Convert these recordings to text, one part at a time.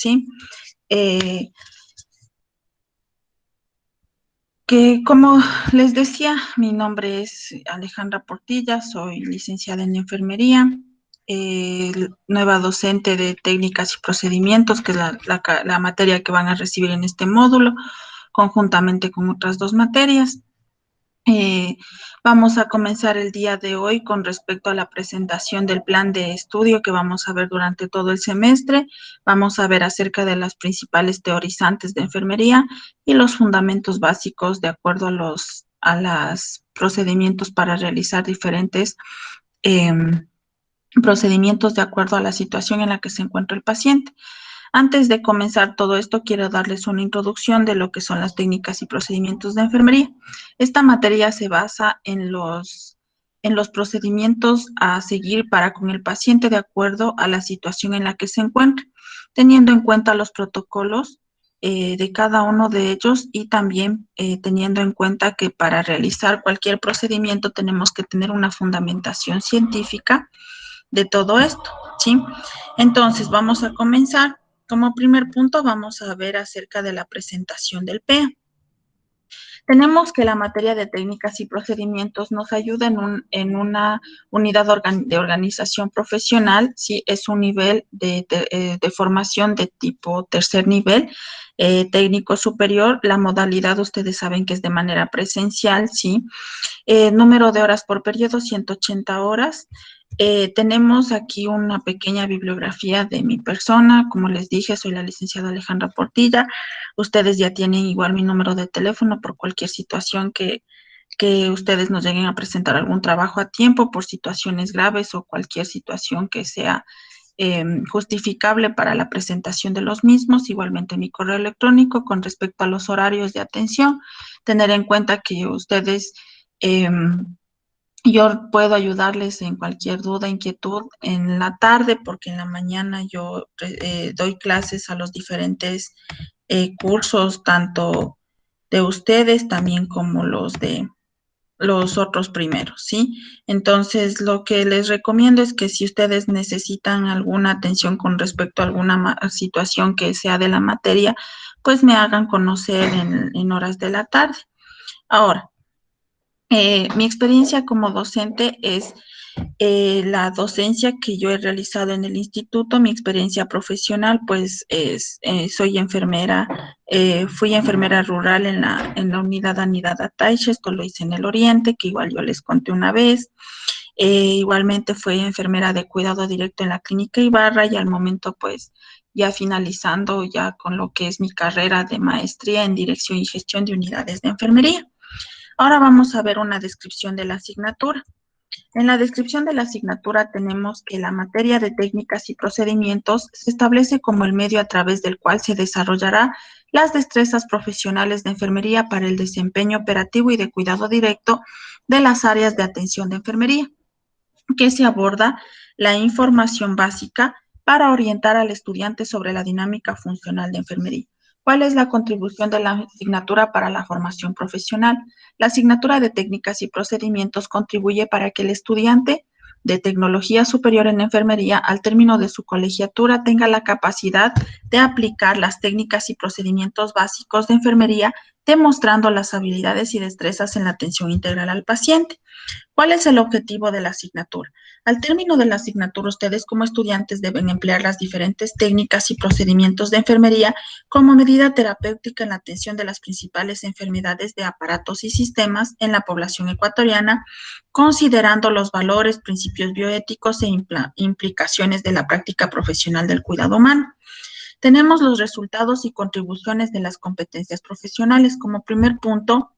¿sí? Que como les decía, mi nombre es Alejandra Portilla, soy licenciada en enfermería, nueva docente de técnicas y procedimientos, que es la materia que van a recibir en este módulo, conjuntamente con otras dos materias. Eh, Vamos a comenzar el día de hoy con respecto a la presentación del plan de estudio que vamos a ver durante todo el semestre. Vamos a ver acerca de las principales teorizantes de enfermería y los fundamentos básicos de acuerdo a los procedimientos para realizar diferentes eh, procedimientos de acuerdo a la situación en la que se encuentra el paciente. Antes de comenzar todo esto, quiero darles una introducción de lo que son las técnicas y procedimientos de enfermería. Esta materia se basa en los procedimientos a seguir para con el paciente de acuerdo a la situación en la que se encuentra, teniendo en cuenta los protocolos de cada uno de ellos y también teniendo en cuenta que para realizar cualquier procedimiento tenemos que tener una fundamentación científica de todo esto, ¿sí? Entonces, vamos a comenzar. Como primer punto, vamos a ver acerca de la presentación del PEA. Tenemos que la materia de técnicas y procedimientos nos ayuda en una unidad de organización profesional, ¿sí? Es un nivel de formación de tipo tercer nivel, técnico superior. La modalidad, ustedes saben que es de manera presencial, ¿sí? Número de horas por periodo, 180 horas. Tenemos aquí una pequeña bibliografía de mi persona. Como les dije, soy la licenciada Alejandra Portilla. Ustedes ya tienen igual mi número de teléfono por cualquier situación que ustedes nos lleguen a presentar algún trabajo a tiempo por situaciones graves o cualquier situación que sea justificable para la presentación de los mismos. Igualmente mi correo electrónico con respecto a los horarios de atención. Tener en cuenta que ustedes... yo puedo ayudarles en cualquier duda, inquietud en la tarde, porque en la mañana yo doy clases a los diferentes cursos, tanto de ustedes también como los de los otros primeros, ¿sí? Entonces, lo que les recomiendo es que si ustedes necesitan alguna atención con respecto a alguna situación que sea de la materia, pues me hagan conocer en horas de la tarde. Ahora, mi experiencia como docente es la docencia que yo he realizado en el instituto. Mi experiencia profesional, pues, soy enfermera, fui enfermera rural en la unidad Anidad Ataixa. Esto lo hice en el Oriente, que igual yo les conté una vez. Igualmente fui enfermera de cuidado directo en la Clínica Ibarra y al momento, pues, ya finalizando ya con lo que es mi carrera de maestría en dirección y gestión de unidades de enfermería. Ahora vamos a ver una descripción de la asignatura. En la descripción de la asignatura tenemos que la materia de técnicas y procedimientos se establece como el medio a través del cual se desarrollará las destrezas profesionales de enfermería para el desempeño operativo y de cuidado directo de las áreas de atención de enfermería, que se aborda la información básica para orientar al estudiante sobre la dinámica funcional de enfermería. ¿Cuál es la contribución de la asignatura para la formación profesional? La asignatura de técnicas y procedimientos contribuye para que el estudiante de tecnología superior en enfermería, al término de su colegiatura, tenga la capacidad de aplicar las técnicas y procedimientos básicos de enfermería, demostrando las habilidades y destrezas en la atención integral al paciente. ¿Cuál es el objetivo de la asignatura? Al término de la asignatura, ustedes como estudiantes deben emplear las diferentes técnicas y procedimientos de enfermería como medida terapéutica en la atención de las principales enfermedades de aparatos y sistemas en la población ecuatoriana, considerando los valores, principios bioéticos e implicaciones de la práctica profesional del cuidado humano. Tenemos los resultados y contribuciones de las competencias profesionales. Como primer punto,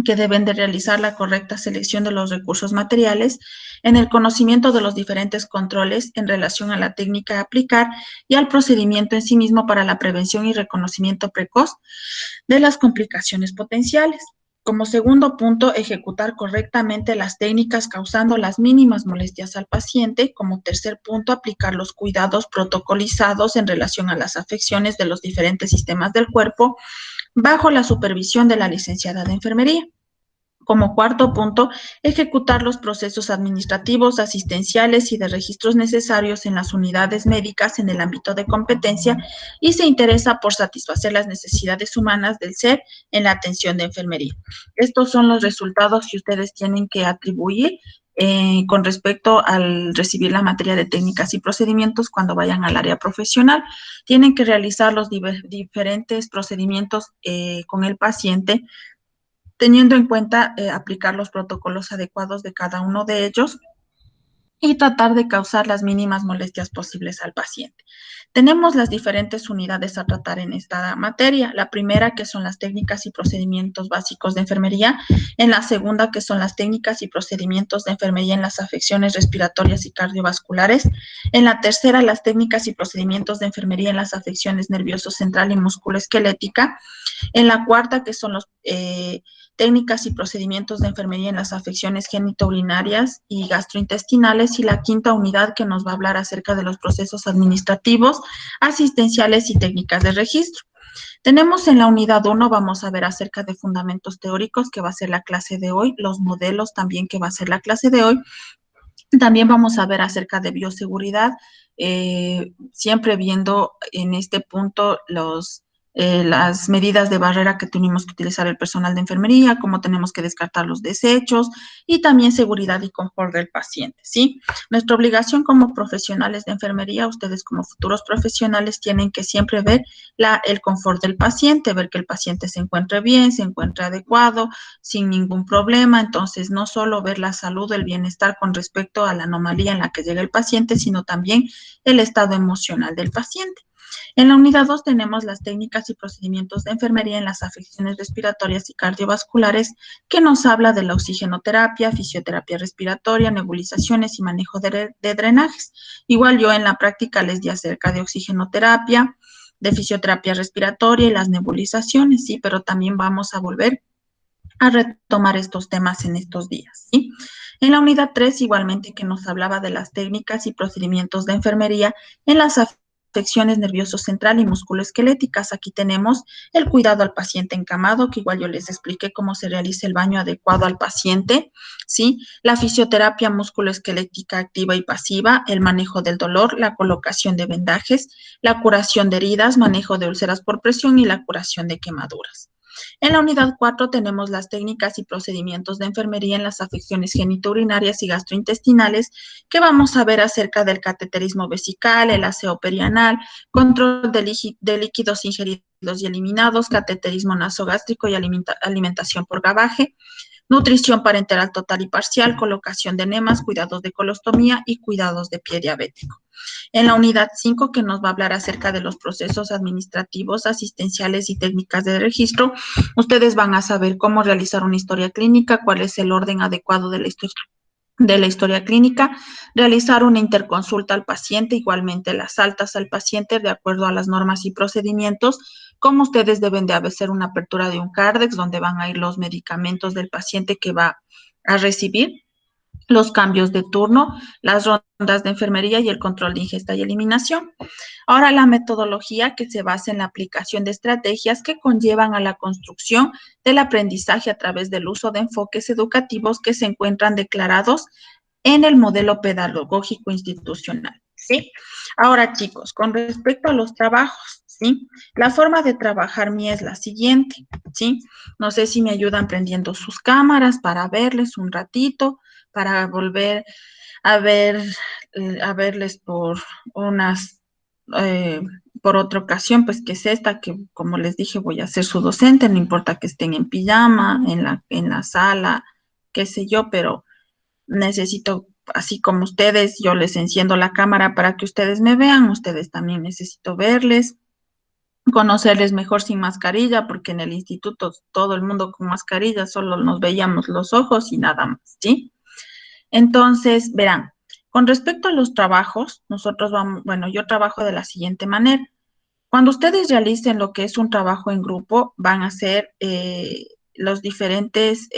que deben de realizar la correcta selección de los recursos materiales en el conocimiento de los diferentes controles en relación a la técnica a aplicar y al procedimiento en sí mismo para la prevención y reconocimiento precoz de las complicaciones potenciales. Como segundo punto, ejecutar correctamente las técnicas causando las mínimas molestias al paciente. Como tercer punto, aplicar los cuidados protocolizados en relación a las afecciones de los diferentes sistemas del cuerpo bajo la supervisión de la licenciada de enfermería. Como cuarto punto, ejecutar los procesos administrativos, asistenciales y de registros necesarios en las unidades médicas en el ámbito de competencia y se interesa por satisfacer las necesidades humanas del ser en la atención de enfermería. Estos son los resultados que ustedes tienen que atribuir con respecto al recibir la materia de técnicas y procedimientos cuando vayan al área profesional. Tienen que realizar los diferentes procedimientos con el paciente teniendo en cuenta aplicar los protocolos adecuados de cada uno de ellos y tratar de causar las mínimas molestias posibles al paciente. Tenemos las diferentes unidades a tratar en esta materia. La primera, que son las técnicas y procedimientos básicos de enfermería. En la segunda, que son las técnicas y procedimientos de enfermería en las afecciones respiratorias y cardiovasculares. En la tercera, las técnicas y procedimientos de enfermería en las afecciones nervioso central y musculoesquelética. En la cuarta, que son los técnicas y procedimientos de enfermería en las afecciones genitourinarias y gastrointestinales, y la quinta unidad que nos va a hablar acerca de los procesos administrativos, asistenciales y técnicas de registro. Tenemos en la unidad 1, vamos a ver acerca de fundamentos teóricos, que va a ser la clase de hoy, los modelos también, que va a ser la clase de hoy. También vamos a ver acerca de bioseguridad, siempre viendo en este punto las medidas de barrera que tenemos que utilizar el personal de enfermería, cómo tenemos que descartar los desechos y también seguridad y confort del paciente, ¿sí? Nuestra obligación como profesionales de enfermería, ustedes como futuros profesionales tienen que siempre ver el confort del paciente, ver que el paciente se encuentre bien, se encuentre adecuado, sin ningún problema. Entonces, no solo ver la salud, el bienestar con respecto a la anomalía en la que llega el paciente, sino también el estado emocional del paciente. En la unidad 2 tenemos las técnicas y procedimientos de enfermería en las afecciones respiratorias y cardiovasculares, que nos habla de la oxigenoterapia, fisioterapia respiratoria, nebulizaciones y manejo de drenajes. Igual yo en la práctica les di acerca de oxigenoterapia, de fisioterapia respiratoria y las nebulizaciones, sí, pero también vamos a volver a retomar estos temas en estos días, ¿sí? En la unidad 3, igualmente, que nos hablaba de las técnicas y procedimientos de enfermería en las afecciones nervioso central y musculoesqueléticas. Aquí tenemos el cuidado al paciente encamado, que igual yo les expliqué cómo se realiza el baño adecuado al paciente, ¿sí? La fisioterapia musculoesquelética activa y pasiva, el manejo del dolor, la colocación de vendajes, la curación de heridas, manejo de úlceras por presión y la curación de quemaduras. En la unidad 4 tenemos las técnicas y procedimientos de enfermería en las afecciones genitourinarias y gastrointestinales, que vamos a ver acerca del cateterismo vesical, el aseo perianal, control de líquidos ingeridos y eliminados, cateterismo nasogástrico y alimentación por gabaje, nutrición parenteral total y parcial, colocación de enemas, cuidados de colostomía y cuidados de pie diabético. En la unidad 5, que nos va a hablar acerca de los procesos administrativos, asistenciales y técnicas de registro, ustedes van a saber cómo realizar una historia clínica, cuál es el orden adecuado de la historia clínica, realizar una interconsulta al paciente, igualmente las altas al paciente de acuerdo a las normas y procedimientos, cómo ustedes deben de hacer una apertura de un CARDEX, donde van a ir los medicamentos del paciente que va a recibir, los cambios de turno, las rondas de enfermería y el control de ingesta y eliminación. Ahora, la metodología, que se basa en la aplicación de estrategias que conllevan a la construcción del aprendizaje a través del uso de enfoques educativos que se encuentran declarados en el modelo pedagógico institucional, ¿sí? Ahora, chicos, con respecto a los trabajos, ¿sí? La forma de trabajar mía es la siguiente, ¿sí? No sé si me ayudan prendiendo sus cámaras para verles un ratito, para volver a ver, a verles por unas, por otra ocasión, pues que es esta, que como les dije, voy a ser su docente, no importa que estén en pijama, en la sala, qué sé yo, pero necesito, así como ustedes, yo les enciendo la cámara para que ustedes me vean, ustedes también necesito verles, conocerles mejor sin mascarilla, porque en el instituto todo el mundo con mascarilla, solo nos veíamos los ojos y nada más, ¿sí? Entonces, verán, con respecto a los trabajos, nosotros vamos, bueno, yo trabajo de la siguiente manera. Cuando ustedes realicen lo que es un trabajo en grupo, van a hacer los diferentes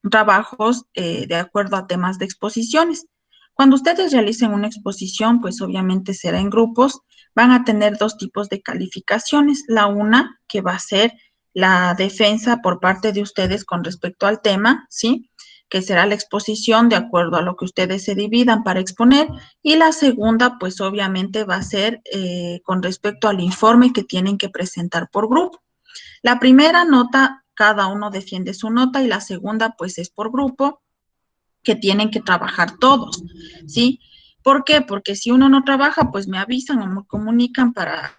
trabajos de acuerdo a temas de exposiciones. Cuando ustedes realicen una exposición, pues obviamente será en grupos, van a tener dos tipos de calificaciones. La una, que va a ser la defensa por parte de ustedes con respecto al tema, ¿sí? Que será la exposición de acuerdo a lo que ustedes se dividan para exponer. Y la segunda, pues obviamente va a ser con respecto al informe que tienen que presentar por grupo. La primera nota, cada uno defiende su nota y la segunda, pues es por grupo que tienen que trabajar todos, ¿sí? ¿Por qué? Porque si uno no trabaja, pues me avisan o me comunican para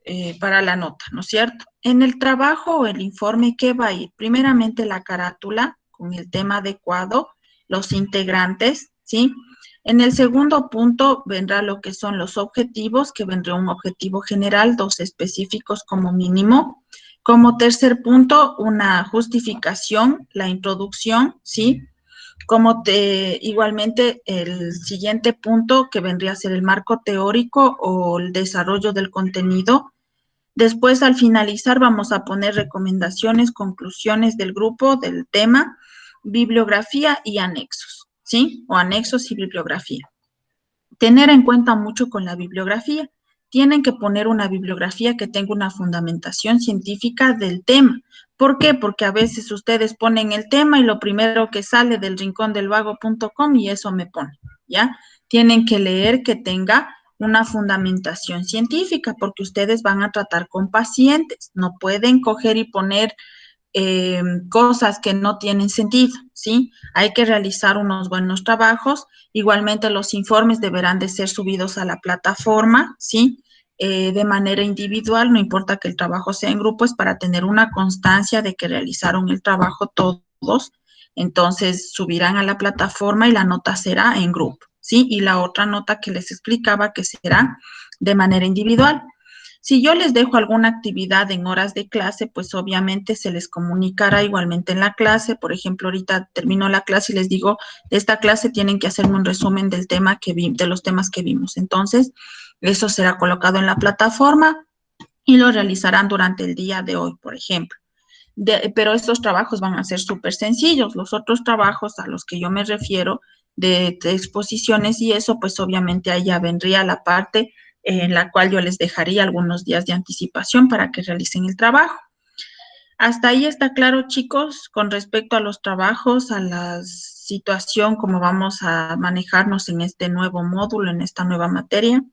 la nota, ¿no es cierto? En el trabajo o el informe, ¿qué va a ir? Primeramente la carátula con el tema adecuado, los integrantes, ¿sí? En el segundo punto vendrá lo que son los objetivos, que vendrá un objetivo general, dos específicos como mínimo. Como tercer punto, una justificación, la introducción, ¿sí? Igualmente el siguiente punto que vendría a ser el marco teórico o el desarrollo del contenido. Después, al finalizar, vamos a poner recomendaciones, conclusiones del grupo, del tema, bibliografía y anexos, ¿sí? O anexos y bibliografía. Tener en cuenta mucho con la bibliografía. Tienen que poner una bibliografía que tenga una fundamentación científica del tema. ¿Por qué? Porque a veces ustedes ponen el tema y lo primero que sale del rincondelvago.com y eso me pone, ¿ya? Tienen que leer que tenga una fundamentación científica porque ustedes van a tratar con pacientes. No pueden coger y poner cosas que no tienen sentido, ¿sí? Hay que realizar unos buenos trabajos. Igualmente los informes deberán de ser subidos a la plataforma, ¿sí? De manera individual, no importa que el trabajo sea en grupo, es para tener una constancia de que realizaron el trabajo todos. Entonces subirán a la plataforma y la nota será en grupo, ¿sí? Y la otra nota que les explicaba que será de manera individual. Si yo les dejo alguna actividad en horas de clase, pues obviamente se les comunicará igualmente en la clase. Por ejemplo, ahorita termino la clase y les digo, de esta clase tienen que hacerme un resumen del tema de los temas que vimos. Entonces, eso será colocado en la plataforma y lo realizarán durante el día de hoy, por ejemplo. Pero estos trabajos van a ser súper sencillos. Los otros trabajos a los que yo me refiero de exposiciones y eso, pues obviamente ahí ya vendría la parte en la cual yo les dejaría algunos días de anticipación para que realicen el trabajo. Hasta ahí está claro, chicos, con respecto a los trabajos, a la situación, cómo vamos a manejarnos en este nuevo módulo, en esta nueva materia.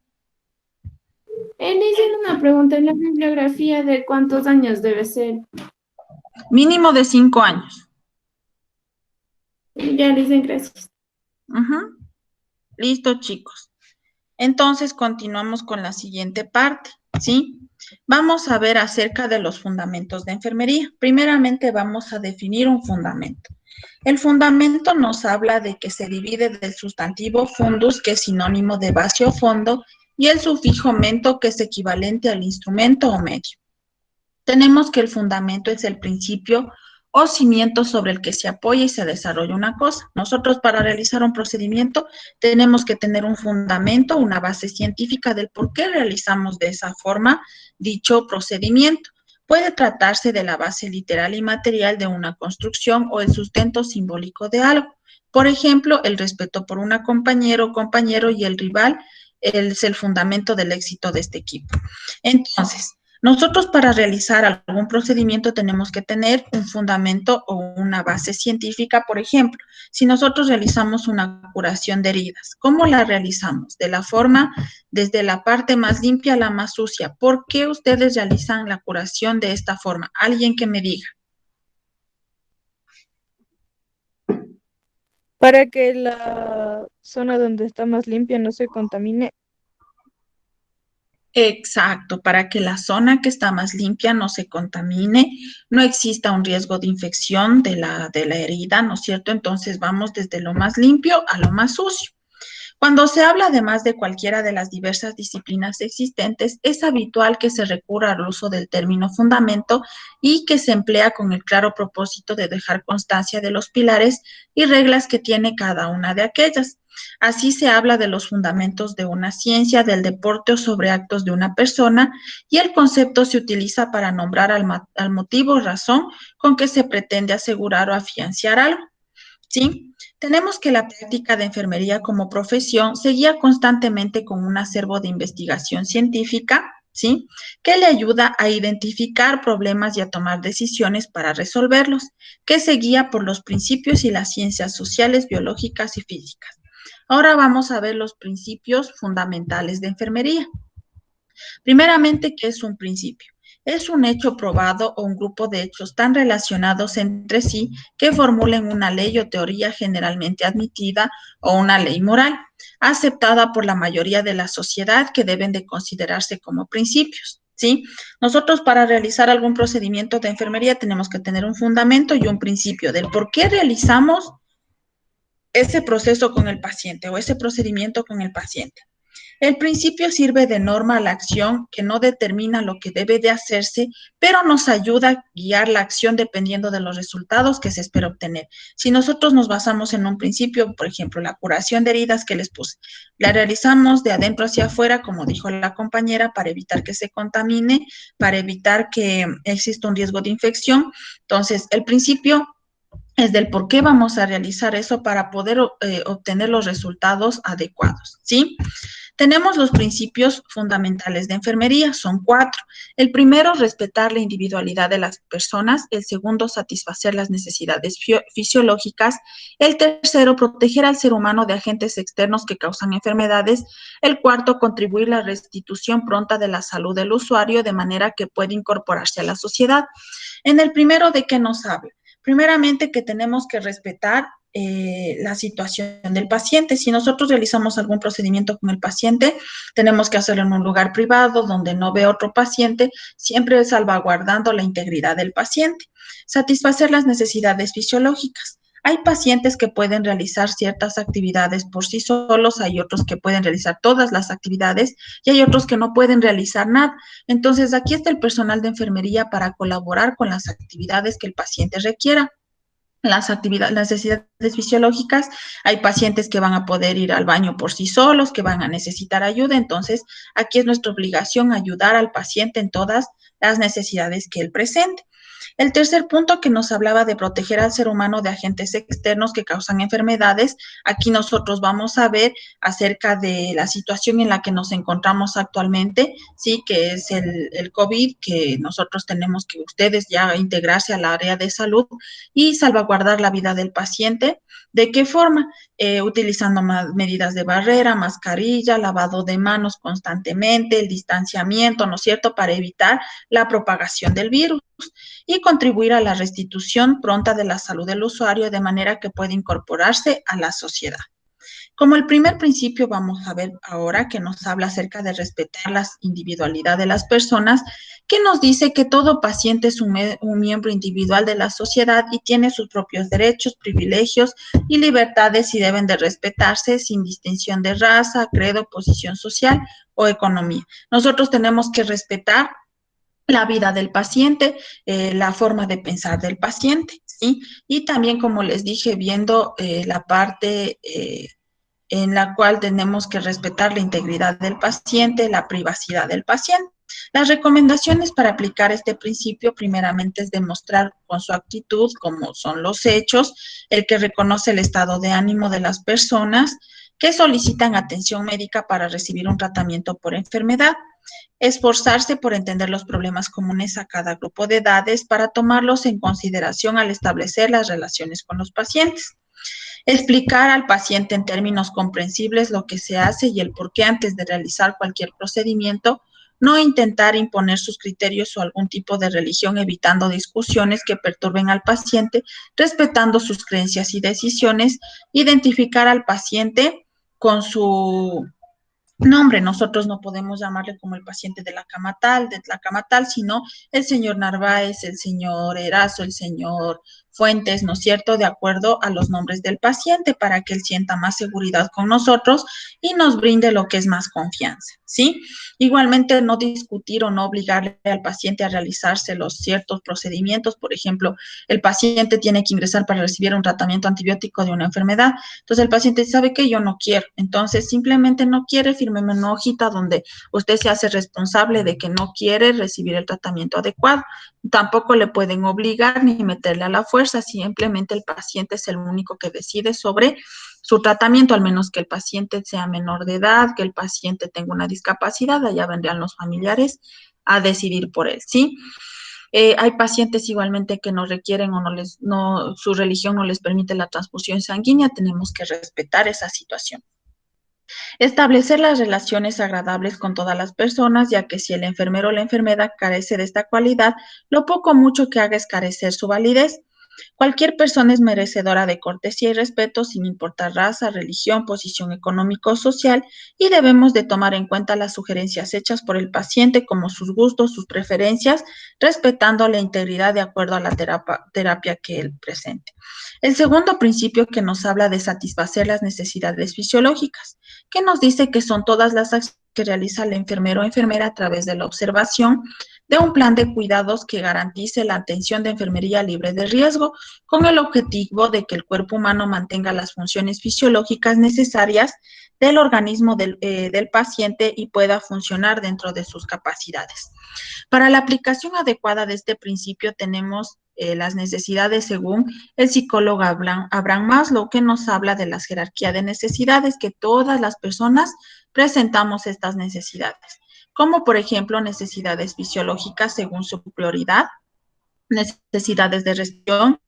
Le hicieron una pregunta en la bibliografía de cuántos años debe ser. Mínimo de 5 años. Ya le dicen gracias. Listo, chicos. Entonces continuamos con la siguiente parte, ¿sí? Vamos a ver acerca de los fundamentos de enfermería. Primeramente vamos a definir un fundamento. El fundamento nos habla de que se divide del sustantivo fundus, que es sinónimo de base o fondo, y el sufijo mento, que es equivalente al instrumento o medio. Tenemos que el fundamento es el principio o cimiento sobre el que se apoya y se desarrolla una cosa. Nosotros para realizar un procedimiento tenemos que tener un fundamento, una base científica del por qué realizamos de esa forma dicho procedimiento. Puede tratarse de la base literal y material de una construcción o el sustento simbólico de algo. Por ejemplo, el respeto por una compañero o compañero y el rival es el fundamento del éxito de este equipo. Entonces, nosotros para realizar algún procedimiento tenemos que tener un fundamento o una base científica. Por ejemplo, si nosotros realizamos una curación de heridas, ¿cómo la realizamos? De la forma, desde la parte más limpia a la más sucia. ¿Por qué ustedes realizan la curación de esta forma? Alguien que me diga. Para que la zona donde está más limpia no se contamine. Exacto, para que la zona que está más limpia no se contamine, no exista un riesgo de infección de la herida, ¿no es cierto? Entonces vamos desde lo más limpio a lo más sucio. Cuando se habla además de cualquiera de las diversas disciplinas existentes, es habitual que se recurra al uso del término fundamento y que se emplea con el claro propósito de dejar constancia de los pilares y reglas que tiene cada una de aquellas. Así se habla de los fundamentos de una ciencia, del deporte o sobre actos de una persona, y el concepto se utiliza para nombrar al motivo o razón con que se pretende asegurar o afianzar algo. ¿Sí? Tenemos que la práctica de enfermería como profesión se guía constantemente con un acervo de investigación científica, ¿sí? Que le ayuda a identificar problemas y a tomar decisiones para resolverlos, que se guía por los principios y las ciencias sociales, biológicas y físicas. Ahora vamos a ver los principios fundamentales de enfermería. Primeramente, ¿qué es un principio? Es un hecho probado o un grupo de hechos tan relacionados entre sí que formulen una ley o teoría generalmente admitida o una ley moral, aceptada por la mayoría de la sociedad, que deben de considerarse como principios, ¿sí? Nosotros, para realizar algún procedimiento de enfermería, tenemos que tener un fundamento y un principio del por qué realizamos ese proceso con el paciente o ese procedimiento con el paciente. El principio sirve de norma a la acción, que no determina lo que debe de hacerse, pero nos ayuda a guiar la acción dependiendo de los resultados que se espera obtener. Si nosotros nos basamos en un principio, por ejemplo, la curación de heridas que les puse, la realizamos de adentro hacia afuera, como dijo la compañera, para evitar que se contamine, para evitar que exista un riesgo de infección. Entonces, el principio es del por qué vamos a realizar eso para poder obtener los resultados adecuados, ¿sí? Tenemos los principios fundamentales de enfermería, son 4. El primero, respetar la individualidad de las personas. El segundo, satisfacer las necesidades fisiológicas. El tercero, proteger al ser humano de agentes externos que causan enfermedades. El cuarto, contribuir a la restitución pronta de la salud del usuario de manera que pueda incorporarse a la sociedad. En el primero, ¿de qué nos habla? Primeramente, que tenemos que respetar la situación del paciente. Si nosotros realizamos algún procedimiento con el paciente, tenemos que hacerlo en un lugar privado donde no ve otro paciente, siempre salvaguardando la integridad del paciente. Satisfacer las necesidades fisiológicas. Hay pacientes que pueden realizar ciertas actividades por sí solos, hay otros que pueden realizar todas las actividades y hay otros que no pueden realizar nada. Entonces, aquí está el personal de enfermería para colaborar con las actividades que el paciente requiera. Las necesidades fisiológicas, hay pacientes que van a poder ir al baño por sí solos, que van a necesitar ayuda, entonces aquí es nuestra obligación ayudar al paciente en todas las necesidades que él presente. El tercer punto, que nos hablaba de proteger al ser humano de agentes externos que causan enfermedades. Aquí nosotros vamos a ver acerca de la situación en la que nos encontramos actualmente, sí, que es el COVID, que nosotros tenemos que ustedes ya integrarse al área de salud y salvaguardar la vida del paciente. ¿De qué forma? Utilizando medidas de barrera, mascarilla, lavado de manos constantemente, el distanciamiento, ¿no es cierto?, para evitar la propagación del virus y contribuir a la restitución pronta de la salud del usuario de manera que pueda incorporarse a la sociedad. Como el primer principio, vamos a ver ahora que nos habla acerca de respetar la individualidad de las personas, que nos dice que todo paciente es un miembro individual de la sociedad y tiene sus propios derechos, privilegios y libertades y deben de respetarse sin distinción de raza, credo, posición social o economía. Nosotros tenemos que respetar la vida del paciente, la forma de pensar del paciente, ¿sí? Y también, como les dije, viendo la parte en la cual tenemos que respetar la integridad del paciente, la privacidad del paciente. Las recomendaciones para aplicar este principio, primeramente, es demostrar con su actitud, como son los hechos, el que reconoce el estado de ánimo de las personas que solicitan atención médica para recibir un tratamiento por enfermedad. Esforzarse por entender los problemas comunes a cada grupo de edades para tomarlos en consideración al establecer las relaciones con los pacientes. Explicar al paciente en términos comprensibles lo que se hace y el por qué antes de realizar cualquier procedimiento. No intentar imponer sus criterios o algún tipo de religión, evitando discusiones que perturben al paciente, respetando sus creencias y decisiones. Identificar al paciente con su nombre. Nosotros no podemos llamarle como el paciente de la cama tal, sino el señor Narváez, el señor Erazo, el señor Fuentes, ¿no es cierto?, de acuerdo a los nombres del paciente, para que él sienta más seguridad con nosotros y nos brinde lo que es más confianza, ¿sí? Igualmente, no discutir o no obligarle al paciente a realizarse los ciertos procedimientos. Por ejemplo, el paciente tiene que ingresar para recibir un tratamiento antibiótico de una enfermedad. Entonces, el paciente sabe que yo no quiero. Entonces, simplemente no quiere, fírmeme una hojita donde usted se hace responsable de que no quiere recibir el tratamiento adecuado. Tampoco le pueden obligar ni meterle a la fuerza, simplemente el paciente es el único que decide sobre su tratamiento, al menos que el paciente sea menor de edad, que el paciente tenga una discapacidad, allá vendrían los familiares a decidir por él, ¿sí? Hay pacientes igualmente que no requieren o su religión no les permite la transfusión sanguínea, tenemos que respetar esa situación. Establecer las relaciones agradables con todas las personas, ya que si el enfermero o la enfermera carece de esta cualidad, lo poco o mucho que haga es carecer su validez. Cualquier persona es merecedora de cortesía y respeto sin importar raza, religión, posición económica o social, y debemos de tomar en cuenta las sugerencias hechas por el paciente como sus gustos, sus preferencias, respetando la integridad de acuerdo a la terapia que él presente. El segundo principio que nos habla de satisfacer las necesidades fisiológicas, que nos dice que son todas las acciones que realiza el enfermero o enfermera a través de la observación de un plan de cuidados que garantice la atención de enfermería libre de riesgo, con el objetivo de que el cuerpo humano mantenga las funciones fisiológicas necesarias del organismo del paciente y pueda funcionar dentro de sus capacidades. Para la aplicación adecuada de este principio tenemos las necesidades según el psicólogo Abraham Maslow, que nos habla de la jerarquía de necesidades, que todas las personas presentamos estas necesidades, como por ejemplo necesidades fisiológicas según su prioridad, necesidades de respiración,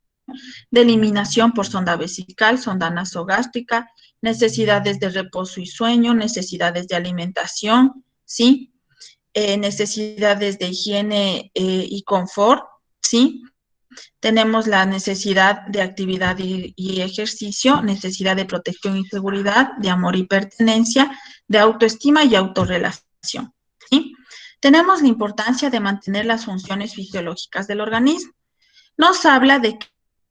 de eliminación por sonda vesical, sonda nasogástrica, necesidades de reposo y sueño, necesidades de alimentación, ¿sí? Necesidades de higiene y confort, ¿sí? Tenemos la necesidad de actividad y ejercicio, necesidad de protección y seguridad, de amor y pertenencia, de autoestima y autorrelación, ¿sí? Tenemos la importancia de mantener las funciones fisiológicas del organismo. Nos habla de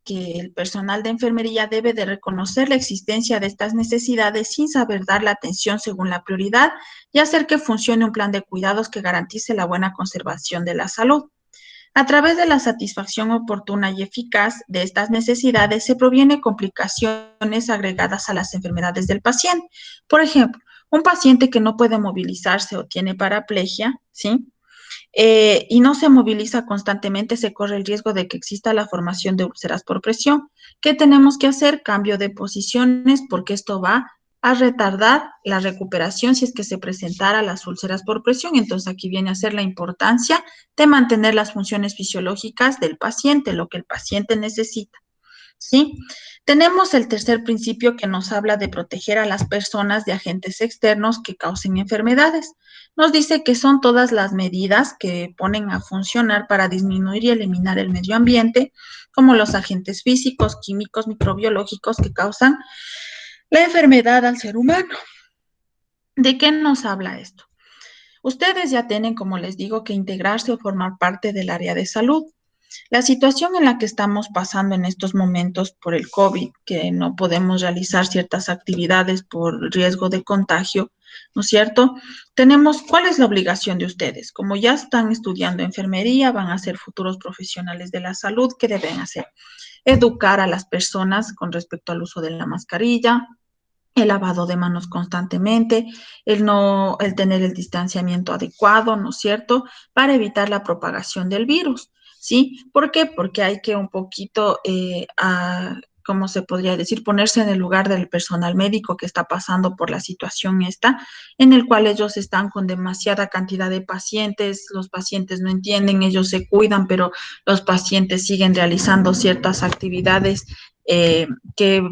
que el personal de enfermería debe de reconocer la existencia de estas necesidades sin saber dar la atención según la prioridad y hacer que funcione un plan de cuidados que garantice la buena conservación de la salud. A través de la satisfacción oportuna y eficaz de estas necesidades se previene complicaciones agregadas a las enfermedades del paciente. Por ejemplo, un paciente que no puede movilizarse o tiene paraplegia, ¿sí? Y no se moviliza constantemente, se corre el riesgo de que exista la formación de úlceras por presión. ¿Qué tenemos que hacer? Cambio de posiciones, porque esto va a retardar la recuperación si es que se presentara las úlceras por presión. Entonces aquí viene a ser la importancia de mantener las funciones fisiológicas del paciente, lo que el paciente necesita, ¿sí? Tenemos el tercer principio que nos habla de proteger a las personas de agentes externos que causen enfermedades. Nos dice que son todas las medidas que ponen a funcionar para disminuir y eliminar el medio ambiente, como los agentes físicos, químicos, microbiológicos que causan la enfermedad al ser humano. ¿De qué nos habla esto? Ustedes ya tienen, como les digo, que integrarse o formar parte del área de salud. La situación en la que estamos pasando en estos momentos por el COVID, que no podemos realizar ciertas actividades por riesgo de contagio, ¿no es cierto? ¿Cuál es la obligación de ustedes? Como ya están estudiando enfermería, van a ser futuros profesionales de la salud, ¿qué deben hacer? Educar a las personas con respecto al uso de la mascarilla, el lavado de manos constantemente, el tener el distanciamiento adecuado, ¿no es cierto?, para evitar la propagación del virus, ¿sí? ¿Por qué? Porque hay que un poquito, ¿cómo se podría decir?, ponerse en el lugar del personal médico que está pasando por la situación esta, en el cual ellos están con demasiada cantidad de pacientes, los pacientes no entienden, ellos se cuidan, pero los pacientes siguen realizando ciertas actividades que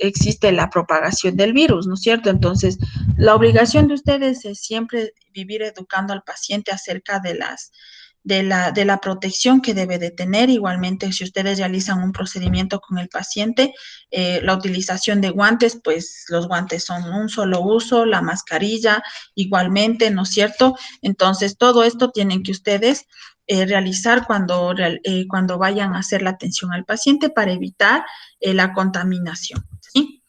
existe la propagación del virus, ¿no es cierto? Entonces, la obligación de ustedes es siempre vivir educando al paciente acerca de la protección que debe de tener. Igualmente, si ustedes realizan un procedimiento con el paciente, la utilización de guantes, pues los guantes son un solo uso, la mascarilla igualmente, ¿no es cierto? Entonces, todo esto tienen que ustedes realizar cuando vayan a hacer la atención al paciente para evitar la contaminación, ¿sí?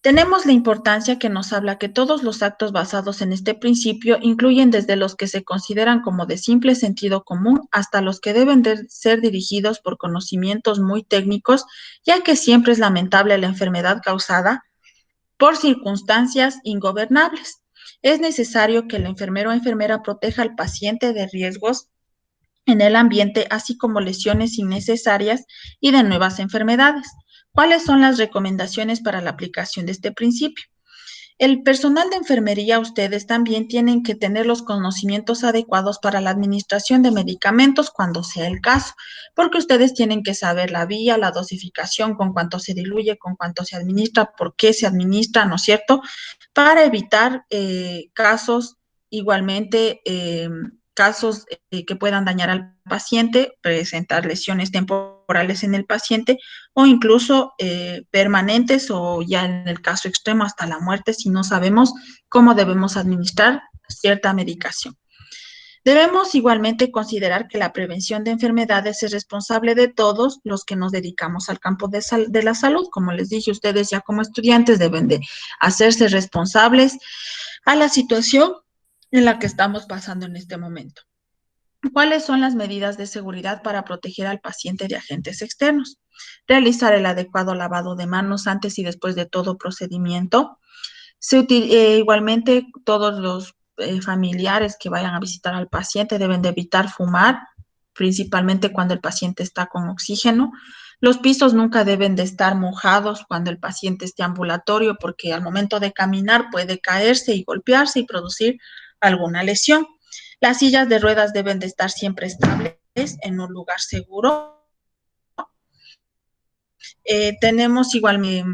Tenemos la importancia que nos habla que todos los actos basados en este principio incluyen desde los que se consideran como de simple sentido común hasta los que deben de ser dirigidos por conocimientos muy técnicos, ya que siempre es lamentable la enfermedad causada por circunstancias ingobernables. Es necesario que el enfermero o enfermera proteja al paciente de riesgos en el ambiente, así como lesiones innecesarias y de nuevas enfermedades. ¿Cuáles son las recomendaciones para la aplicación de este principio? El personal de enfermería, ustedes también tienen que tener los conocimientos adecuados para la administración de medicamentos cuando sea el caso, porque ustedes tienen que saber la vía, la dosificación, con cuánto se diluye, con cuánto se administra, por qué se administra, ¿no es cierto? Para evitar casos igualmente, casos que puedan dañar al paciente, presentar lesiones temporales en el paciente o incluso permanentes o ya en el caso extremo hasta la muerte si no sabemos cómo debemos administrar cierta medicación. Debemos igualmente considerar que la prevención de enfermedades es responsable de todos los que nos dedicamos al campo de la salud. Como les dije, ustedes ya como estudiantes deben de hacerse responsables a la situación en la que estamos pasando en este momento. ¿Cuáles son las medidas de seguridad para proteger al paciente de agentes externos? Realizar el adecuado lavado de manos antes y después de todo procedimiento. Igualmente, todos los familiares que vayan a visitar al paciente deben de evitar fumar, principalmente cuando el paciente está con oxígeno. Los pisos nunca deben de estar mojados cuando el paciente esté ambulatorio, porque al momento de caminar puede caerse y golpearse y producir alguna lesión. Las sillas de ruedas deben de estar siempre estables en un lugar seguro. Tenemos igualmente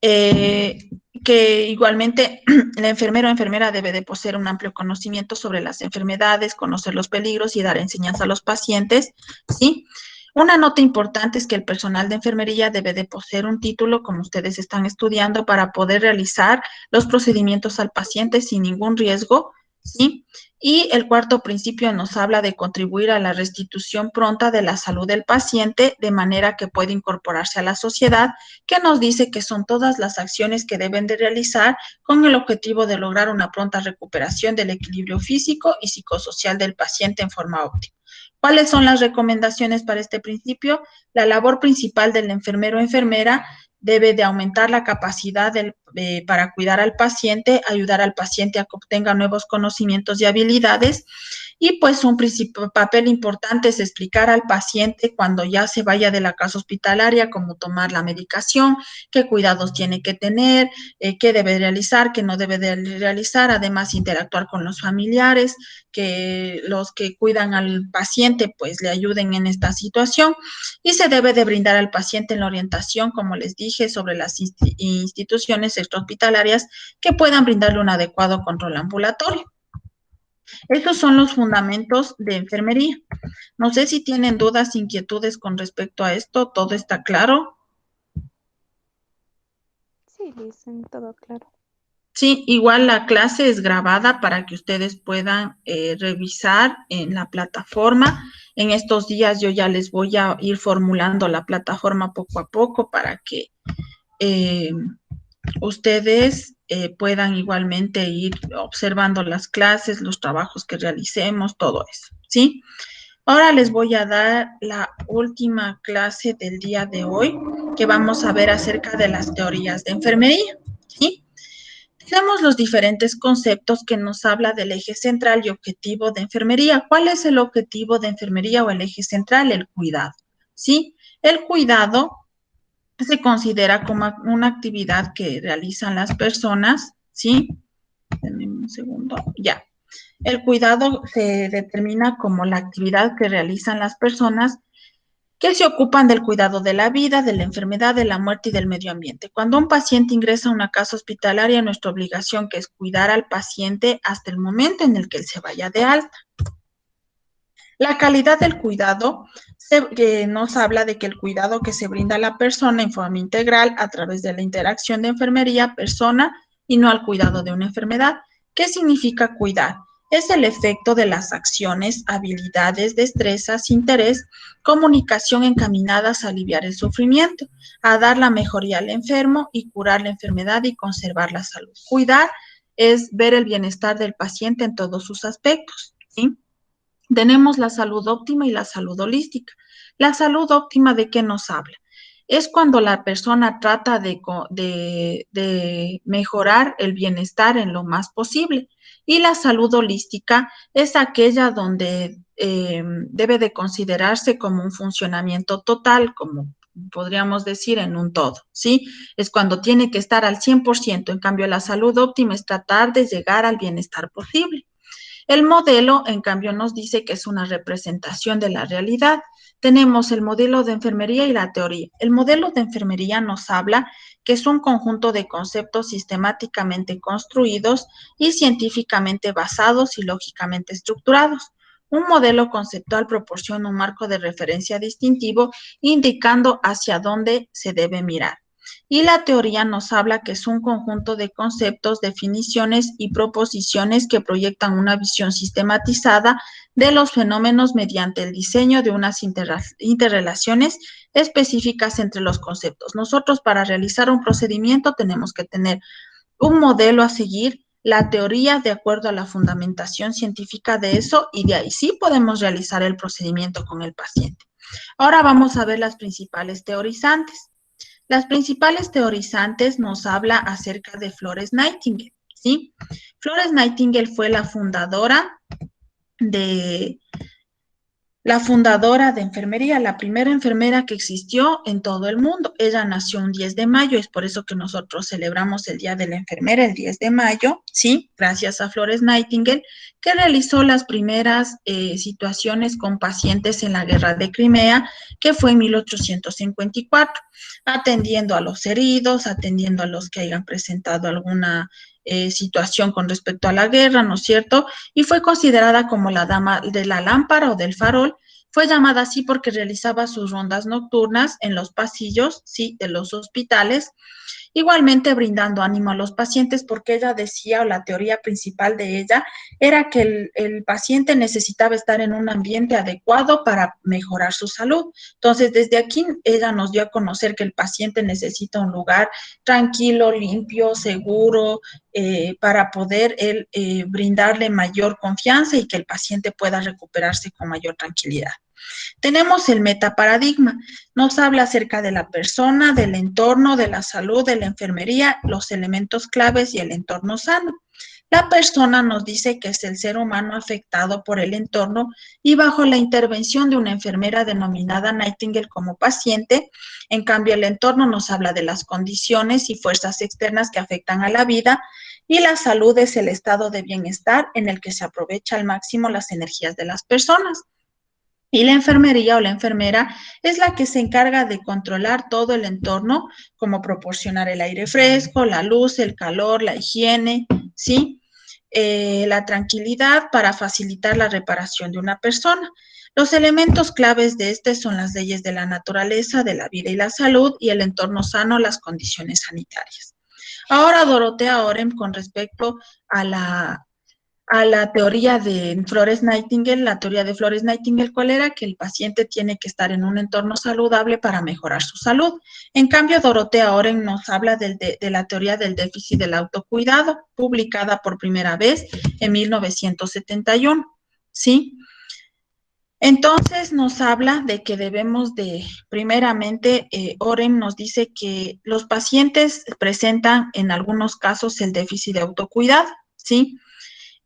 que igualmente el enfermero o enfermera debe de poseer un amplio conocimiento sobre las enfermedades, conocer los peligros y dar enseñanza a los pacientes, ¿sí? Una nota importante es que el personal de enfermería debe de poseer un título, como ustedes están estudiando, para poder realizar los procedimientos al paciente sin ningún riesgo, ¿sí? Y el cuarto principio nos habla de contribuir a la restitución pronta de la salud del paciente de manera que pueda incorporarse a la sociedad, que nos dice que son todas las acciones que deben de realizar con el objetivo de lograr una pronta recuperación del equilibrio físico y psicosocial del paciente en forma óptima. ¿Cuáles son las recomendaciones para este principio? La labor principal del enfermero o enfermera debe de aumentar la capacidad para cuidar al paciente, ayudar al paciente a que obtenga nuevos conocimientos y habilidades. Y pues un papel importante es explicar al paciente cuando ya se vaya de la casa hospitalaria cómo tomar la medicación, qué cuidados tiene que tener, qué debe realizar, qué no debe de realizar, además interactuar con los familiares, que los que cuidan al paciente pues le ayuden en esta situación y se debe de brindar al paciente la orientación, como les dije, sobre las instituciones extrahospitalarias que puedan brindarle un adecuado control ambulatorio. Estos son los fundamentos de enfermería. No sé si tienen dudas, inquietudes con respecto a esto. ¿Todo está claro? Sí, dicen todo claro. Sí, igual la clase es grabada para que ustedes puedan revisar en la plataforma. En estos días yo ya les voy a ir formulando la plataforma poco a poco para que eh, ustedes puedan igualmente ir observando las clases, los trabajos que realicemos, todo eso, ¿sí? Ahora les voy a dar la última clase del día de hoy, que vamos a ver acerca de las teorías de enfermería, ¿sí? Tenemos los diferentes conceptos que nos habla del eje central y objetivo de enfermería. ¿Cuál es el objetivo de enfermería o el eje central? El cuidado, ¿sí? El cuidado se considera como una actividad que realizan las personas, ¿sí? Denme un segundo, ya. El cuidado se determina como la actividad que realizan las personas que se ocupan del cuidado de la vida, de la enfermedad, de la muerte y del medio ambiente. Cuando un paciente ingresa a una casa hospitalaria, nuestra obligación que es cuidar al paciente hasta el momento en el que él se vaya de alta. La calidad del cuidado nos habla de que el cuidado que se brinda a la persona en forma integral a través de la interacción de enfermería-persona y no al cuidado de una enfermedad. ¿Qué significa cuidar? Es el efecto de las acciones, habilidades, destrezas, interés, comunicación encaminadas a aliviar el sufrimiento, a dar la mejoría al enfermo y curar la enfermedad y conservar la salud. Cuidar es ver el bienestar del paciente en todos sus aspectos, ¿sí? Tenemos la salud óptima y la salud holística. La salud óptima, ¿de qué nos habla? Es cuando la persona trata de mejorar el bienestar en lo más posible. Y la salud holística es aquella donde debe de considerarse como un funcionamiento total, como podríamos decir, en un todo, ¿sí? Es cuando tiene que estar al 100%. En cambio, la salud óptima es tratar de llegar al bienestar posible. El modelo, en cambio, nos dice que es una representación de la realidad. Tenemos el modelo de enfermería y la teoría. El modelo de enfermería nos habla que es un conjunto de conceptos sistemáticamente construidos y científicamente basados y lógicamente estructurados. Un modelo conceptual proporciona un marco de referencia distintivo indicando hacia dónde se debe mirar. Y la teoría nos habla que es un conjunto de conceptos, definiciones y proposiciones que proyectan una visión sistematizada de los fenómenos mediante el diseño de unas interrelaciones específicas entre los conceptos. Nosotros, para realizar un procedimiento tenemos que tener un modelo a seguir, la teoría de acuerdo a la fundamentación científica de eso, y de ahí sí podemos realizar el procedimiento con el paciente. Ahora vamos a ver las principales teorizantes. Las principales teorizantes nos habla acerca de Florence Nightingale, ¿sí? Florence Nightingale fue la fundadora de enfermería, la primera enfermera que existió en todo el mundo. Ella nació un 10 de mayo, es por eso que nosotros celebramos el Día de la Enfermera el 10 de mayo, ¿sí? Gracias a Florence Nightingale, que realizó las primeras situaciones con pacientes en la Guerra de Crimea, que fue en 1854, atendiendo a los heridos, atendiendo a los que hayan presentado alguna situación con respecto a la guerra, ¿no es cierto? Y fue considerada como la dama de la lámpara o del farol. Fue llamada así porque realizaba sus rondas nocturnas en los pasillos, sí, de los hospitales, igualmente brindando ánimo a los pacientes, porque ella decía, o la teoría principal de ella, era que el paciente necesitaba estar en un ambiente adecuado para mejorar su salud. Entonces, desde aquí ella nos dio a conocer que el paciente necesita un lugar tranquilo, limpio, seguro, para poder brindarle mayor confianza y que el paciente pueda recuperarse con mayor tranquilidad. Tenemos el metaparadigma, nos habla acerca de la persona, del entorno, de la salud, de la enfermería, los elementos claves y el entorno sano. La persona nos dice que es el ser humano afectado por el entorno y bajo la intervención de una enfermera denominada Nightingale como paciente. En cambio, el entorno nos habla de las condiciones y fuerzas externas que afectan a la vida, y la salud es el estado de bienestar en el que se aprovecha al máximo las energías de las personas. Y la enfermería o la enfermera es la que se encarga de controlar todo el entorno, como proporcionar el aire fresco, la luz, el calor, la higiene, ¿sí? La tranquilidad para facilitar la reparación de una persona. Los elementos claves de este son las leyes de la naturaleza, de la vida y la salud, y el entorno sano, las condiciones sanitarias. Ahora, Dorothea Oren, con respecto a la teoría de Florence Nightingale, la teoría de Florence Nightingale, ¿cuál era? Que el paciente tiene que estar en un entorno saludable para mejorar su salud. En cambio, Dorothea Oren nos habla de la teoría del déficit del autocuidado, publicada por primera vez en 1971, ¿sí? Entonces nos habla de que debemos de, primeramente, Oren nos dice que los pacientes presentan en algunos casos el déficit de autocuidado, ¿sí?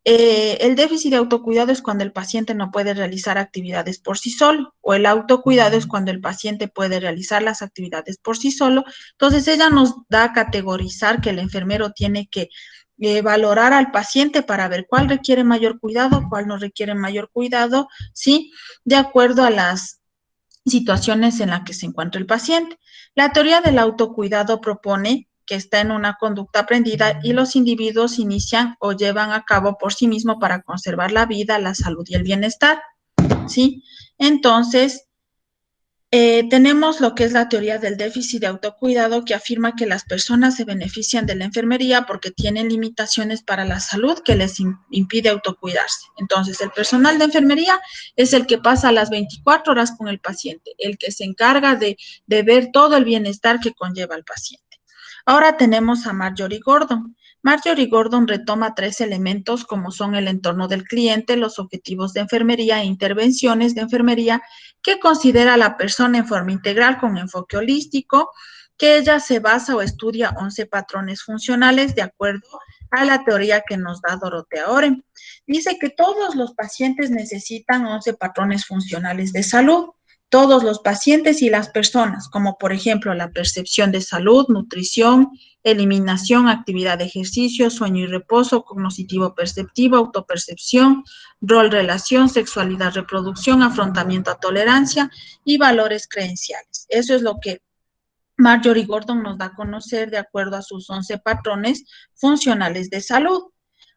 El déficit de autocuidado es cuando el paciente no puede realizar actividades por sí solo, o el autocuidado es cuando el paciente puede realizar las actividades por sí solo. Entonces ella nos da a categorizar que el enfermero tiene que valorar al paciente para ver cuál requiere mayor cuidado, cuál no requiere mayor cuidado, ¿sí? De acuerdo a las situaciones en las que se encuentra el paciente. La teoría del autocuidado propone que está en una conducta aprendida y los individuos inician o llevan a cabo por sí mismos para conservar la vida, la salud y el bienestar, ¿sí? Entonces, tenemos lo que es la teoría del déficit de autocuidado, que afirma que las personas se benefician de la enfermería porque tienen limitaciones para la salud que les impide autocuidarse. Entonces, el personal de enfermería es el que pasa las 24 horas con el paciente, el que se encarga de ver todo el bienestar que conlleva el paciente. Ahora tenemos a Marjorie Gordon. Marjorie Gordon retoma 3 elementos como son el entorno del cliente, los objetivos de enfermería e intervenciones de enfermería, que considera a la persona en forma integral con enfoque holístico, que ella se basa o estudia 11 patrones funcionales de acuerdo a la teoría que nos da Dorothea Oren. Dice que todos los pacientes necesitan 11 patrones funcionales de salud, todos los pacientes y las personas, como por ejemplo la percepción de salud, nutrición, eliminación, actividad de ejercicio, sueño y reposo, cognitivo perceptivo, autopercepción, rol, relación, sexualidad, reproducción, afrontamiento a tolerancia y valores creenciales. Eso es lo que Marjorie Gordon nos da a conocer de acuerdo a sus 11 patrones funcionales de salud.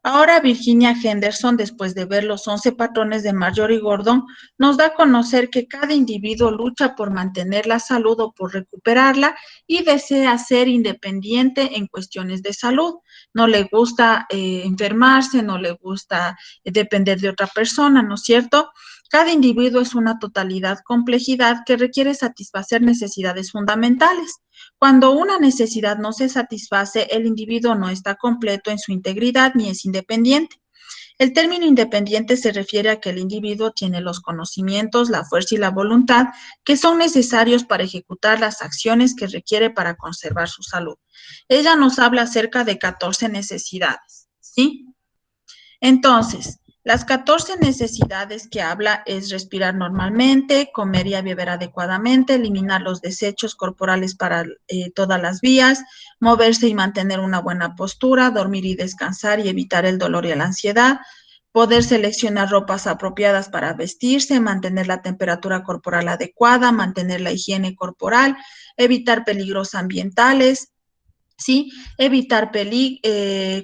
Ahora Virginia Henderson, después de ver los 11 patrones de Marjorie Gordon, nos da a conocer que cada individuo lucha por mantener la salud o por recuperarla y desea ser independiente en cuestiones de salud. No le gusta enfermarse, no le gusta depender de otra persona, ¿no es cierto? Cada individuo es una totalidad, complejidad que requiere satisfacer necesidades fundamentales. Cuando una necesidad no se satisface, el individuo no está completo en su integridad ni es independiente. El término independiente se refiere a que el individuo tiene los conocimientos, la fuerza y la voluntad que son necesarios para ejecutar las acciones que requiere para conservar su salud. Ella nos habla acerca de 14 necesidades, ¿sí? Entonces, las 14 necesidades que habla es respirar normalmente, comer y beber adecuadamente, eliminar los desechos corporales para todas las vías, moverse y mantener una buena postura, dormir y descansar y evitar el dolor y la ansiedad, poder seleccionar ropas apropiadas para vestirse, mantener la temperatura corporal adecuada, mantener la higiene corporal, evitar peligros ambientales, ¿sí? Evitar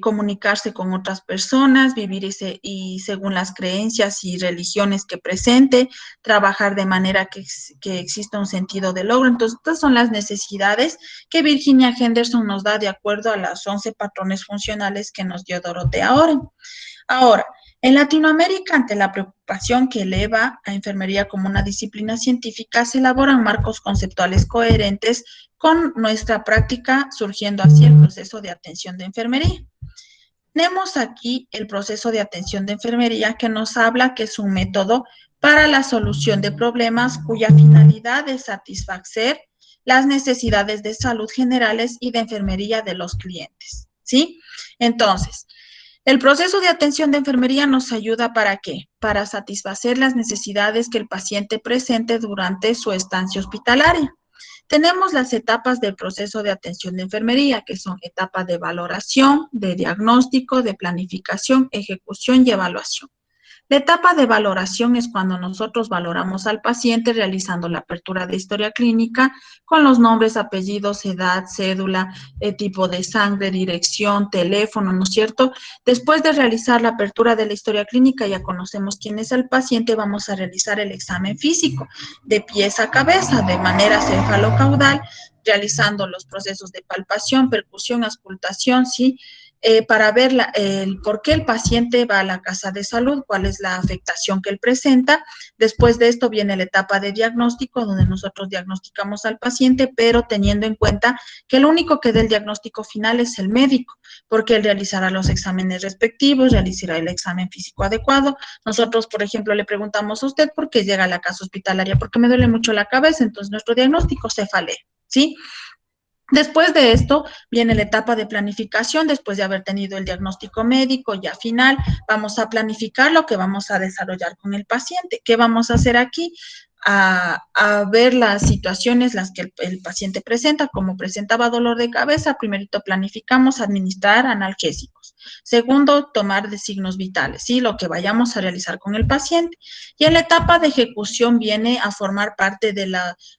comunicarse con otras personas, vivir y según las creencias y religiones que presente, trabajar de manera que exista un sentido de logro. Entonces, estas son las necesidades que Virginia Henderson nos da de acuerdo a las 11 patrones funcionales que nos dio Dorothea Oren. Ahora, en Latinoamérica, ante la preocupación que eleva a enfermería como una disciplina científica, se elaboran marcos conceptuales coherentes con nuestra práctica, surgiendo así el proceso de atención de enfermería. Tenemos aquí el proceso de atención de enfermería que nos habla que es un método para la solución de problemas cuya finalidad es satisfacer las necesidades de salud generales y de enfermería de los clientes, ¿sí? Entonces, el proceso de atención de enfermería nos ayuda ¿para qué? Para satisfacer las necesidades que el paciente presente durante su estancia hospitalaria. Tenemos las etapas del proceso de atención de enfermería, que son etapas de valoración, de diagnóstico, de planificación, ejecución y evaluación. La etapa de valoración es cuando nosotros valoramos al paciente realizando la apertura de historia clínica con los nombres, apellidos, edad, cédula, tipo de sangre, dirección, teléfono, ¿no es cierto? Después de realizar la apertura de la historia clínica, ya conocemos quién es el paciente, vamos a realizar el examen físico de pies a cabeza de manera cefalocaudal, realizando los procesos de palpación, percusión, auscultación, ¿sí? Para ver por qué el paciente va a la casa de salud, cuál es la afectación que él presenta. Después de esto viene la etapa de diagnóstico, donde nosotros diagnosticamos al paciente, pero teniendo en cuenta que el único que dé el diagnóstico final es el médico, porque él realizará los exámenes respectivos, realizará el examen físico adecuado. Nosotros, por ejemplo, le preguntamos a usted por qué llega a la casa hospitalaria, porque me duele mucho la cabeza, entonces nuestro diagnóstico cefalea, ¿sí? Después de esto viene la etapa de planificación, después de haber tenido el diagnóstico médico ya final, vamos a planificar lo que vamos a desarrollar con el paciente. ¿Qué vamos a hacer aquí? A ver las situaciones las que el paciente presenta, como presentaba dolor de cabeza, primerito planificamos administrar analgésicos. Segundo, tomar de signos vitales, ¿sí? Lo que vayamos a realizar con el paciente. Y en la etapa de ejecución viene a formar parte de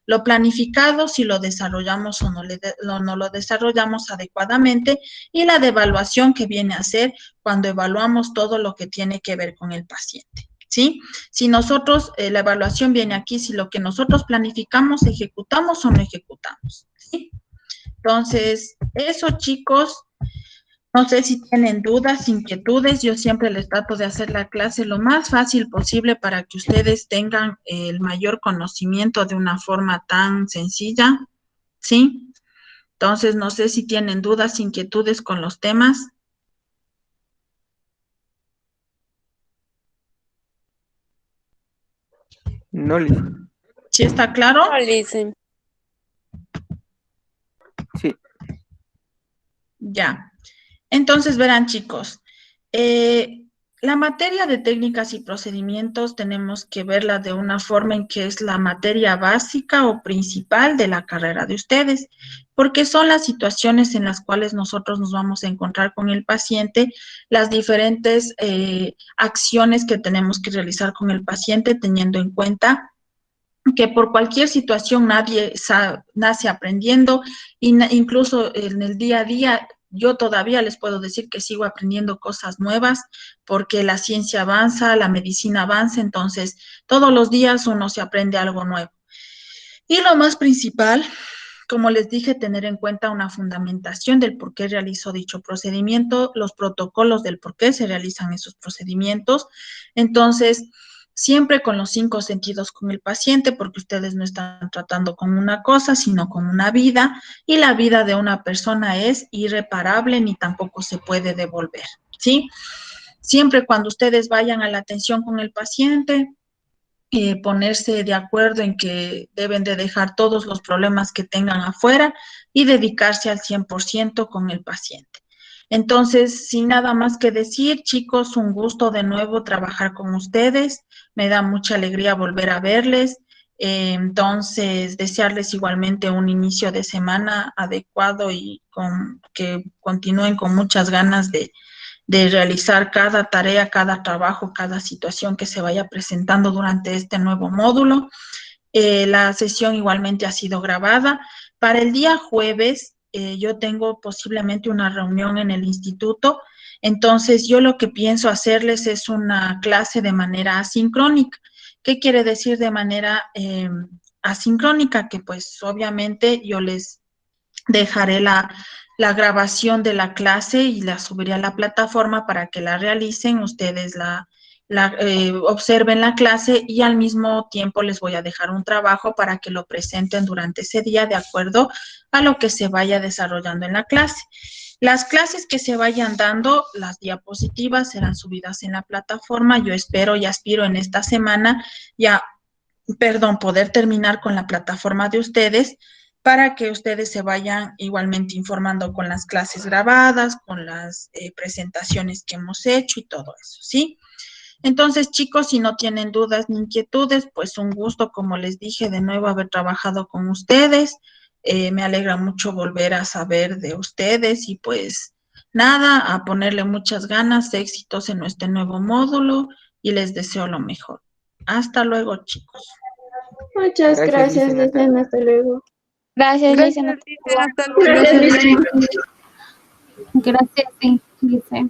lo planificado, si lo desarrollamos o no lo desarrollamos adecuadamente, y la de evaluación que viene a ser cuando evaluamos todo lo que tiene que ver con el paciente. ¿Sí? Si nosotros, la evaluación viene aquí, si lo que nosotros planificamos, ejecutamos o no ejecutamos, ¿sí? Entonces, eso, chicos, no sé si tienen dudas, inquietudes, yo siempre les trato de hacer la clase lo más fácil posible para que ustedes tengan el mayor conocimiento de una forma tan sencilla, ¿sí? Entonces, no sé si tienen dudas, inquietudes con los temas. No, Liz. ¿Sí está claro? No, listen. Sí. Ya. Entonces, verán, chicos, La materia de técnicas y procedimientos tenemos que verla de una forma en que es la materia básica o principal de la carrera de ustedes, porque son las situaciones en las cuales nosotros nos vamos a encontrar con el paciente, las diferentes acciones que tenemos que realizar con el paciente, teniendo en cuenta que por cualquier situación nadie nace aprendiendo, incluso en el día a día. Yo todavía les puedo decir que sigo aprendiendo cosas nuevas porque la ciencia avanza, la medicina avanza, entonces todos los días uno se aprende algo nuevo. Y lo más principal, como les dije, tener en cuenta una fundamentación del por qué realizó dicho procedimiento, los protocolos del por qué se realizan esos procedimientos. Entonces, siempre con los 5 sentidos con el paciente, porque ustedes no están tratando con una cosa, sino con una vida, y la vida de una persona es irreparable ni tampoco se puede devolver, ¿sí? Siempre cuando ustedes vayan a la atención con el paciente, ponerse de acuerdo en que deben de dejar todos los problemas que tengan afuera y dedicarse al 100% con el paciente. Entonces, sin nada más que decir, chicos, un gusto de nuevo trabajar con ustedes. Me da mucha alegría volver a verles. Entonces, desearles igualmente un inicio de semana adecuado y que continúen con muchas ganas de realizar cada tarea, cada trabajo, cada situación que se vaya presentando durante este nuevo módulo. La sesión igualmente ha sido grabada. Para el día jueves, yo tengo posiblemente una reunión en el instituto, entonces yo lo que pienso hacerles es una clase de manera asincrónica. ¿Qué quiere decir de manera asincrónica? Que pues obviamente yo les dejaré la grabación de la clase y la subiré a la plataforma para que la realicen, ustedes observen la clase y al mismo tiempo les voy a dejar un trabajo para que lo presenten durante ese día de acuerdo a lo que se vaya desarrollando en la clase. Las clases que se vayan dando, las diapositivas serán subidas en la plataforma. Yo espero y aspiro en esta semana poder terminar con la plataforma de ustedes para que ustedes se vayan igualmente informando con las clases grabadas, con las presentaciones que hemos hecho y todo eso, ¿sí? Entonces, chicos, si no tienen dudas ni inquietudes, pues un gusto, como les dije, de nuevo haber trabajado con ustedes. Me alegra mucho volver a saber de ustedes y pues nada, a ponerle muchas ganas, éxitos en este nuevo módulo y les deseo lo mejor. Hasta luego, chicos. Muchas gracias, Licen. Licen. Hasta luego. Gracias, Gracias, Lisa. Lisa. Hasta Gracias, luego. Licen. Gracias, sí, Lisa.